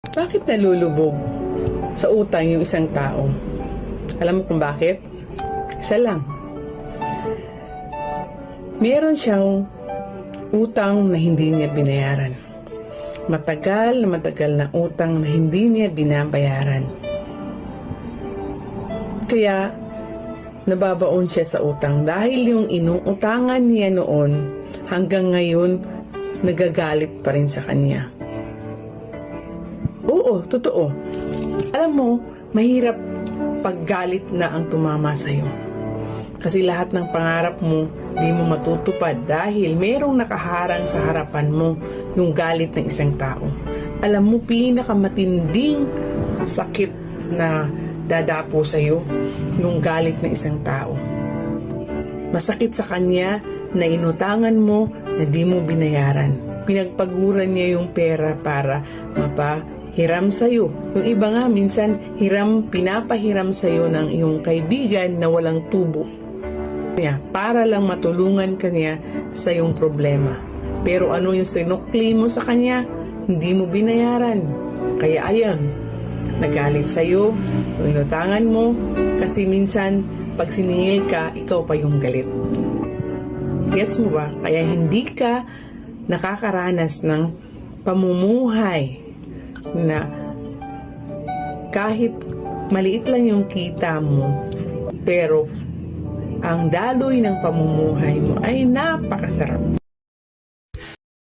Bakit nalulubog sa utang yung isang tao? Alam mo kung bakit? Isa lang. Meron siyang utang na hindi niya binayaran. Matagal na utang na hindi niya binabayaran. Kaya, nababaon siya sa utang dahil yung inuutangan niya noon hanggang ngayon nagagalit pa rin sa kanya. Oo, totoo. Alam mo, mahirap paggalit na ang tumama sa'yo. Kasi lahat ng pangarap mo, di mo matutupad dahil merong nakaharang sa harapan mo yung galit ng isang tao. Alam mo, pinakamatinding sakit na dadapo sa'yo yung galit ng isang tao. Masakit sa kanya na inutangan mo na di mo binayaran. Pinagpaguran niya yung pera para mapahiram sa'yo. Yung iba nga, minsan pinapahiram sa'yo ng iyong kaibigan na walang tubo. Para lang matulungan kanya sa iyong problema. Pero ano yung sinukli mo sa kanya? Hindi mo binayaran. Kaya ayan, nagalit sa'yo, yung inutangan mo, kasi minsan, pag siningil ka, ikaw pa yung galit. Gets mo ba? Kaya hindi ka nakakaranas ng pamumuhay na kahit maliit lang yung kita mo, pero ang daloy ng pamumuhay mo ay napakasarap.